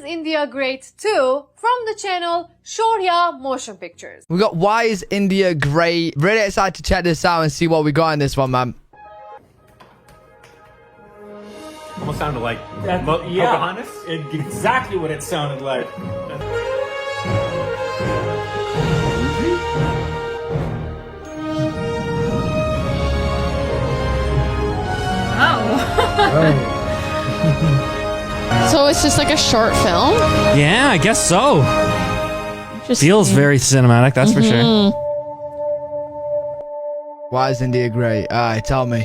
is India Great 2 from the channel Shaurya Motion Pictures. We got Why is India Great? Really excited to check this out and see what we got in this one, man. Almost sounded like Yeah, Pocahontas. exactly what it sounded like. So it's just like a short film? Yeah, I guess so. Just Feels very cinematic, that's for sure. Why is India great? Alright, tell me.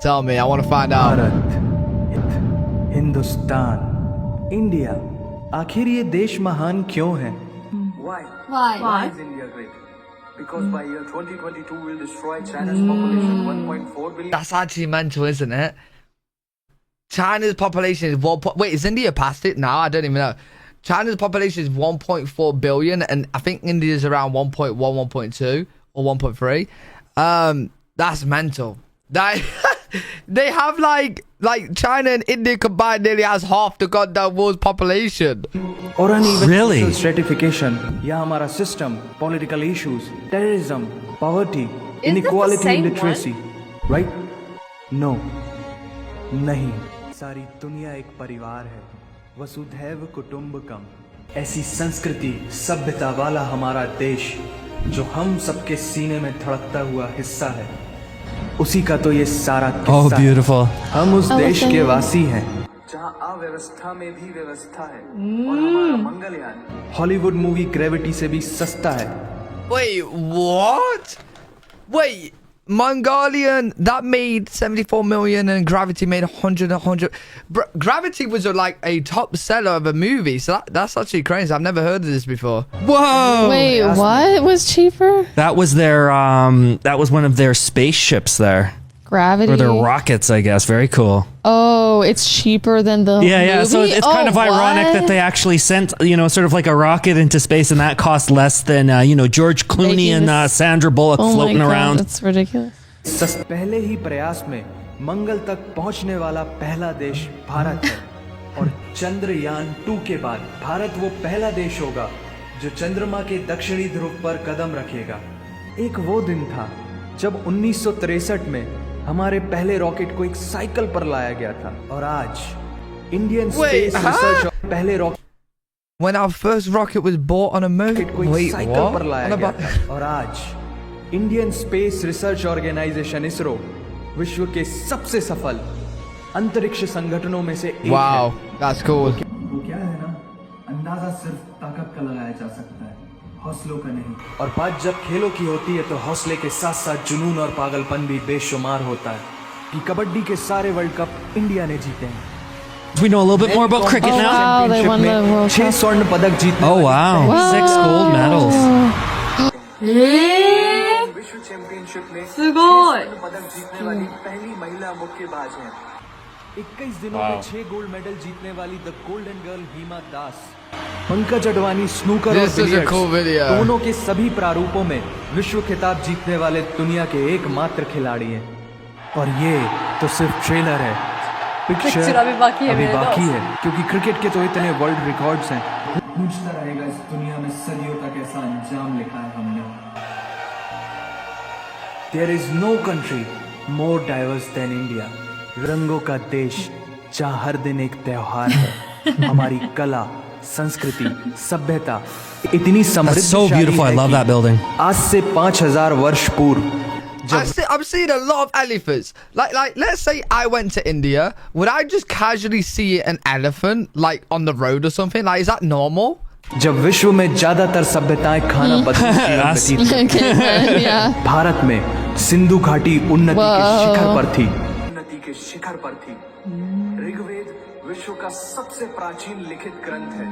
Tell me, I want to find out. Bharat, Hindustan, India, आखिर ये देश महान क्यों है? Why? Why? Why is India great? Because by year 2022 we'll destroy China's population 1.4 billion. That's actually mental, isn't it? China's population is wait, is India past it now? I don't even know. China's population is 1.4 billion, and I think India's around 1.1, 1.2, or 1.3. That's mental. That they have like China and India combined nearly has half the goddamn world's population. और uneven Really? social stratification या हमारा system, political issues, terrorism, poverty, inequality, same illiteracy, right? No, नहीं. सारी दुनिया एक परिवार है. वसुधैव कुटुंबकम. ऐसी संस्कृति, सभ्यता वाला हमारा देश, जो हम सबके सीने में धड़कता हुआ हिस्सा है. उसी का तो ये सारा Oh, किस्सा है. beautiful. हम उस देश के वासी हैं. जहाँ अव्यवस्था में भी व्यवस्था है और हमारा मंगलयान हॉलीवुड मूवी ग्रेविटी से भी सस्ता है. Wait, what? Wait, Mongolian, that made 74 million and Gravity made 100. Gravity was like a top seller of a movie, so that's actually crazy. I've never heard of this before. Whoa! Wait, what was cheaper? That was their that was one of their spaceships there. Gravity. Or their rockets, I guess. Very cool. Oh, it's cheaper than the Yeah. So movie? it's kind of Oh, ironic what? that they actually sent, sort of like a rocket into space, and that cost less than, George Clooney Making and this- Sandra Bullock Oh my floating God, around. that's ridiculous. पहले ही प्रयास में मंगल तक पहुंचने वाला पहला देश भारत है. और चंद्रयान 2 के बाद भारत वो पहला देश होगा जो चंद्रमा के दक्षिणी ध्रुव पर कदम रखेगा. एक वो दिन था जब 1963 में हमारे पहले रॉकेट को एक साइकिल पर लाया गया था. और आज इंडियन स्पेस रिसर्च पहले rocket When our first rocket was bought on a movie. को एक Wait, साइकिल what? पर लाया On a गया bu- था. और आज Indian space research organisation ISRO विश्व के सबसे सफल अंतरिक्ष संगठनों में से एक Wow, that's cool. है. वो क्या है ना, अंदाजा सिर्फ ताकत का लगाया जा सकता है, हौसलों का नहीं. और बात जब खेलों की होती है तो हौसले के साथ साथ जुनून और पागलपन भी बेशुमार होता है. कि कबड्डी के सारे वर्ल्ड कप इंडिया ने जीते हैं. We know a little bit more about cricket Oh, now. wow, they won the World 6 Cup. स्वर्ण पदक जीतने Oh, wow. Wow. 6 gold medals. विश्व चैंपियनशिप में Sugoi. स्वर्ण पदक जीतने वाली पहली महिला मुक्केबाज हैं. 21 दिनों में 6 गोल्ड मेडल जीतने वाली the golden girl Hima Das. Pankaj Advani snooker और This is a billiards cool video. दोनों के सभी प्रारूपों में विश्व खिताब जीतने वाले दुनिया के एकमात्र खिलाड़ी हैं. और ये तो सिर्फ ट्रेलर है. Picture अभी बाकी है मेरे बाकी दोस्त. है, क्योंकि क्रिकेट के तो इतने वर्ल्ड रिकॉर्ड्स हैं. पूछता रहेगा इस दुनिया में सदियों तक ऐसा अंजाम लिखा है हमने. There is no country more diverse than India. रंगों का देश जहाँ हर दिन एक त्योहार है. हमारी कला, संस्कृति, सभ्यता इतनी That's Samriddhi so beautiful. I love that building. आज से 5000 वर्ष पूर्व I've seen a lot of elephants. Like, let's say I went to India. Would I just casually see an elephant, like, on the road or something? Like, is that normal? जब विश्व में ज्यादातर सभ्यताएं खाना बदलती Okay, man, yeah. भारत में सिंधु घाटी उन्नति के शिखर पर थी. उन्नति के शिखर पर थी. ऋग्वेद विश्व का सबसे प्राचीन लिखित ग्रंथ है.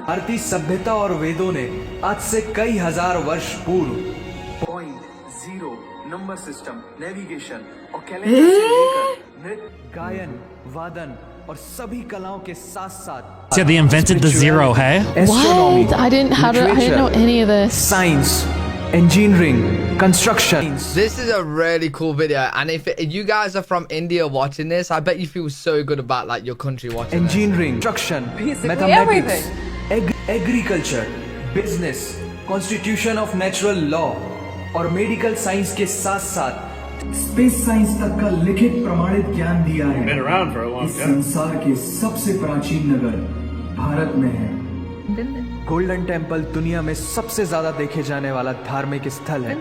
भारतीय सभ्यता और वेदों ने आज से कई हजार वर्ष पूर्व point, zero, number system, navigation और कैलेंडर से लेकर नृत्य, गायन, वादन और सभी कलाओं के साथ साथ So they invented the zero, hey? What? I didn't know any of this. Science, engineering, construction. This is a really cool video, and if you guys are from India watching this, I bet you feel so good about like your country watching this. Engineering, construction, Basically mathematics, agriculture, business, constitution of natural law और medical science के साथ साथ space science तक का लिखित प्रमाणित ज्ञान दिया है। Been around for a long इस time. संसार के सबसे प्राचीन नगर भारत में है। गोल्डन टेम्पल दुनिया में सबसे ज्यादा देखे जाने वाला धार्मिक स्थल है,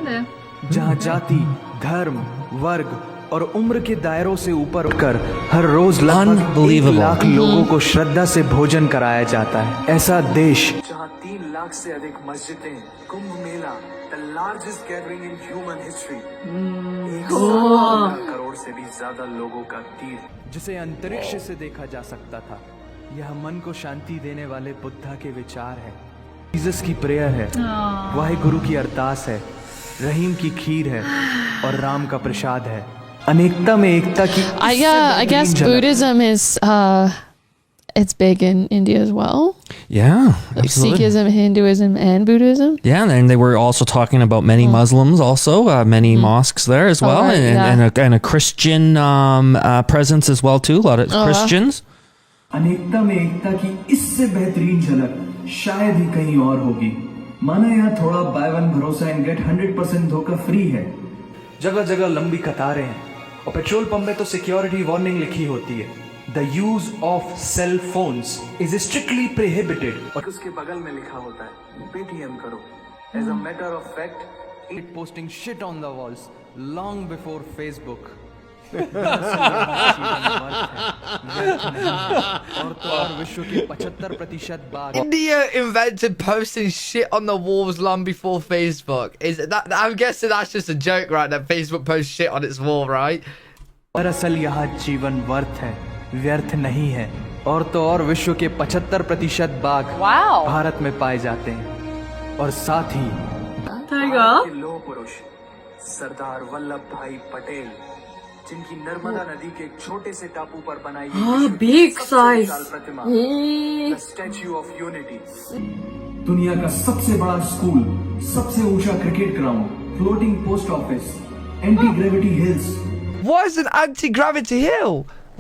जहाँ जाति, धर्म, वर्ग और उम्र के दायरों से ऊपर उठकर हर रोज लगभग 1 Unbelievable. लाख लोगों को श्रद्धा से भोजन कराया जाता है। ऐसा देश जहां 3 लाख से अधिक मस्जिदें, Kumbh Mela, the largest gathering in human history, 1 crore से भी ज्यादा लोगों का तीर्थ, जिसे अंतरिक्ष से देखा जा सकता था। यह मन को शांति देने वाले बुद्धा के विचार है, जीसस की प्रेयर है, वाहिगुरु की अरदास है, रहीम की खीर है और राम का प्रसाद है। अनेकता में एकता की I guess Buddhism is it's big in India as well. Yeah, absolutely. Sikhism, Hinduism, and Buddhism. Yeah, and they were also talking about many Muslims, also many mosques there as well, right, and a Christian presence as well too. A lot of Christians. अनेकता में एकता की इससे बेहतरीन झलक शायद ही कहीं और होगी। माना यहाँ थोड़ा बाय वन भरोसा एंड गेट 100% धोखा फ्री है। जगह जगह लंबी कतारें हैं और पेट्रोल पंप में तो सिक्योरिटी वार्निंग लिखी होती है। The use of cell phones is strictly prohibited. और उसके बगल में लिखा होता है पेटीएम करो। As a matter of fact, it posting shit on the walls long before Facebook. और विश्व के 75% बाघ। India invented posting shit on the walls long before Facebook. Is that? I'm guessing that's just a joke, right? That Facebook posts shit on its wall, right? दरअसल यहाँ जीवन worth है, व्यर्थ नहीं है। और तो और विश्व के 75% बाघ Wow. भारत में पाए जाते हैं। और साथ ही भारत के लौह पुरुष सरदार वल्लभ भाई पटेल, जिनकी नर्मदा नदी के एक छोटे से टापू पर बनाई गई big सबसे size. Vishal Pratima, the statue of unity, दुनिया का सबसे बड़ा स्कूल, सबसे ऊंचा cricket ground, floating post office, anti gravity hills. What is an anti-gravity hill?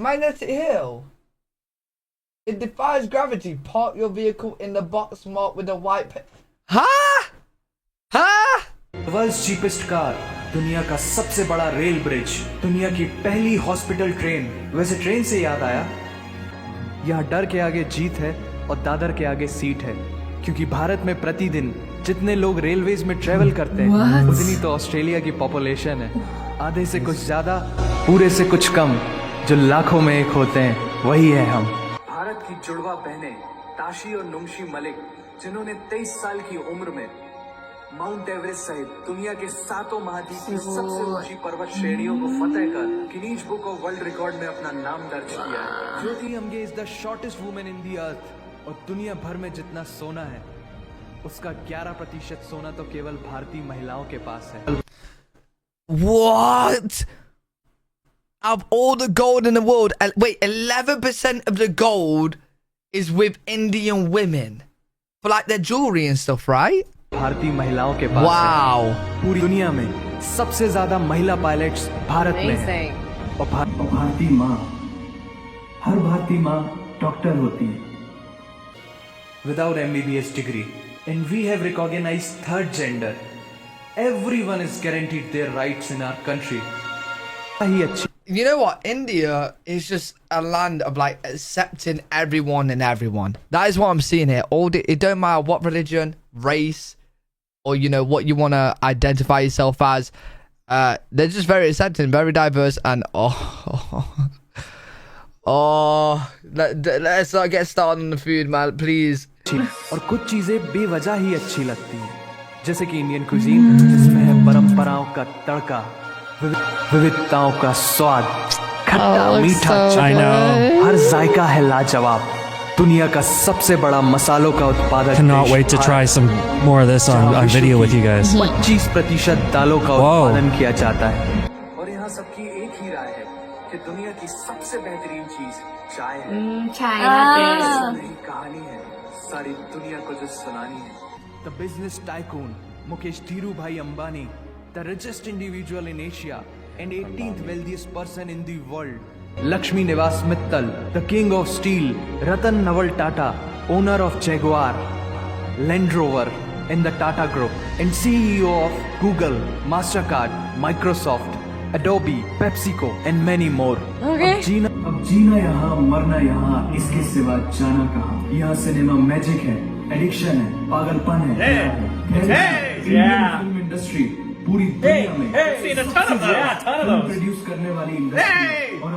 Magnetic hill. It defies gravity. Park your vehicle in the box marked with a white Huh? Huh? World's cheapest car, दुनिया का सबसे बड़ा rail bridge, दुनिया की पहली hospital train. वैसे train से याद आया, यहाँ डर के आगे जीत है और दादर के आगे सीट है, क्योंकि भारत में प्रतिदिन जितने लोग रेलवेज में ट्रेवल करते हैं उतनी तो ऑस्ट्रेलिया की पॉपुलेशन है। आधे से कुछ ज्यादा, पूरे से कुछ कम, जो लाखों में एक होते हैं वही है हम। भारत की जुड़वा बहनें ताशी और नुंगशी मलिक, जिन्होंने 23 साल की उम्र में माउंट एवरेस्ट सहित दुनिया के 7 महाद्वीप की सबसे ऊंची पर्वत श्रेणियों को फतेह कर Guinness Book of World Record में अपना नाम दर्ज किया है। Jyoti Amge is the shortest women in the earth. और दुनिया भर में जितना सोना है उसका 11% सोना तो केवल भारतीय महिलाओं के पास है। What? Out of all the gold in the world, wait, 11% of the gold is with Indian women for like their jewelry and stuff, right? भारतीय महिलाओं के पास Wow. है। पूरी दुनिया में सबसे ज्यादा महिला पायलट्स भारत में हैं। Amazing. और भारतीय माँ, हर भारतीय माँ डॉक्टर होती है without MBBS degree, and we have recognized third gender. Everyone is guaranteed their rights in our country. ही अच्छी। You know what? India is just a land of like accepting everyone and everyone. That is what I'm seeing here. It don't matter what religion, race, or you know what you want to identify yourself as. They're just very accepting, very diverse, and let's not get started on the food, man. Please. और कुछ चीजें बेवजह ही अच्छी लगती हैं, जैसे कि Indian cuisine, जिसमें है परंपराओं का तड़का, विविधताओं का स्वाद, खट्टा looks मीठा so I know. हर जायका है लाजवाब। दुनिया का सबसे बड़ा मसालों का उत्पादक Cannot देश wait to Bharat, try some more of this जहाँ on विश्व video with की you guys. 25% दालों का Wow. उत्पादन किया जाता है। और यहाँ सबकी एक ही राय है कि दुनिया की सबसे बेहतरीन चीज चाय है। नहीं, कहानी है सारी दुनिया को जो सुनानी है। The business tycoon Mukesh Dhirubhai Ambani, the richest individual in Asia and 18th wealthiest person in the world. Lakshmi Nivas Mittal, the king of steel, Ratan Naval Tata, owner of Jaguar, Land Rover and the Tata Group, and CEO of Google, MasterCard, Microsoft, Adobe, PepsiCo, and many more. Okay. अब जीना यहाँ मरना यहाँ, इसके सिवा जाना कहाँ। यहाँ cinema magic है, एडिक्शन है, पागलपन है। फिल्म इंडस्ट्री पूरी दुनिया में seen a ton of those. Yeah, a ton of those. Produce करने वाली इंडस्ट्री और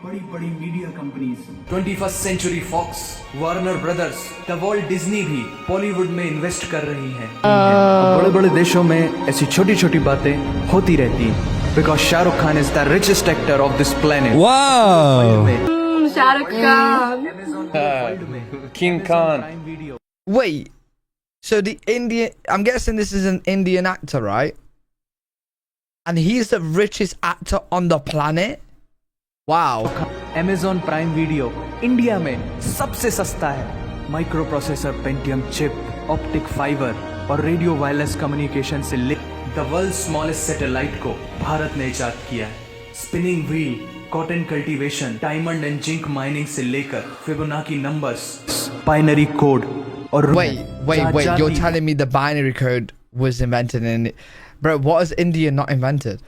बड़ी बड़ी media companies 21st century Fox, Warner Brothers, the Walt Disney भी बॉलीवुड में इन्वेस्ट कर रही हैं। बड़े बड़े देशों में ऐसी छोटी छोटी बातें होती रहती हैं because Shahrukh Khan is the richest actor of this planet. Wow. Shah Rukh Khan. King Khan. Wait, so the Indian, I'm guessing this is an Indian actor, right? And he's the richest actor on the planet? Wow. Amazon Prime Video India में सबसे सस्ता है। Micro processor Pentium chip, optic fibre और radio wireless communication से the world smallest satellite को भारत ने इजाद किया है। Spinning wheel, cotton cultivation, diamond and zinc mining से लेकर फिबोनाची नंबर्स, बाइनरी कोड और Wait, you're telling me the binary code was invented in it? Bro, what has India not invented?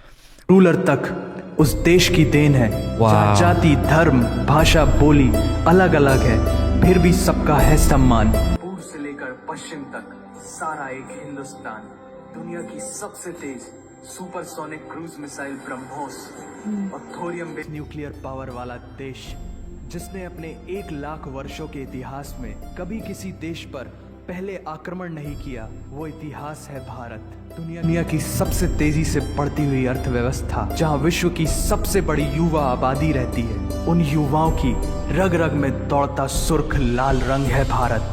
Ruler तक उस देश की देन है। जहाँ जाति, धर्म, भाषा, बोली अलग अलग है, फिर भी सबका है सम्मान। पूर्व से लेकर पश्चिम तक सारा एक हिंदुस्तान, दुनिया की सबसे तेज सुपरसोनिक क्रूज मिसाइल ब्रह्मोस और थोरियम न्यूक्लियर पावर वाला देश, जिसने अपने 1 लाख वर्षों के इतिहास में कभी किसी देश पर पहले आक्रमण नहीं किया, वो इतिहास है भारत। दुनिया की सबसे तेजी से बढ़ती हुई अर्थव्यवस्था, जहां विश्व की सबसे बड़ी युवा आबादी रहती है, उन युवाओं की रग रग में दौड़ता सुर्ख लाल रंग है भारत।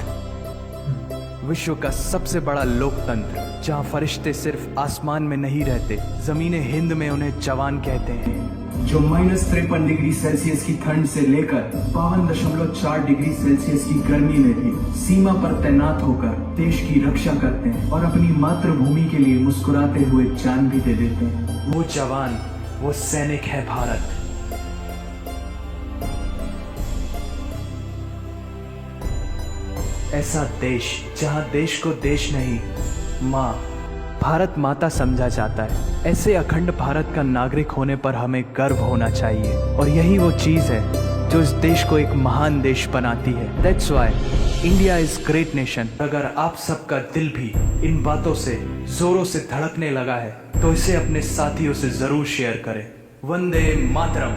विश्व का सबसे बड़ा लोकतंत्र, जहां फरिश्ते सिर्फ आसमान में नहीं रहते, जमीने हिंद में उन्हें जवान कहते हैं, जो -53 डिग्री सेल्सियस की ठंड से लेकर 52.4 डिग्री सेल्सियस की गर्मी में भी सीमा पर तैनात होकर देश की रक्षा करते हैं और अपनी मातृभूमि के लिए मुस्कुराते हुए जान भी दे देते हैं। वो जवान, वो सैनिक है भारत। ऐसा देश जहां देश को देश नहीं, माँ भारत माता समझा जाता है। ऐसे अखंड भारत का नागरिक होने पर हमें गर्व होना चाहिए और यही वो चीज है जो इस देश को एक महान देश बनाती है। That's why India is great nation। अगर आप सबका दिल भी इन बातों से जोरों से धड़कने लगा है तो इसे अपने साथियों से जरूर शेयर करें। Vande Mataram.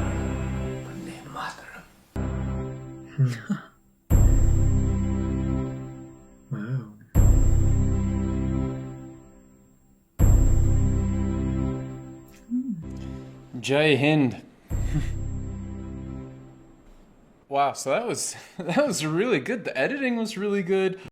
Vande Mataram. Jai Hind. Wow, so that was really good. The editing was really good.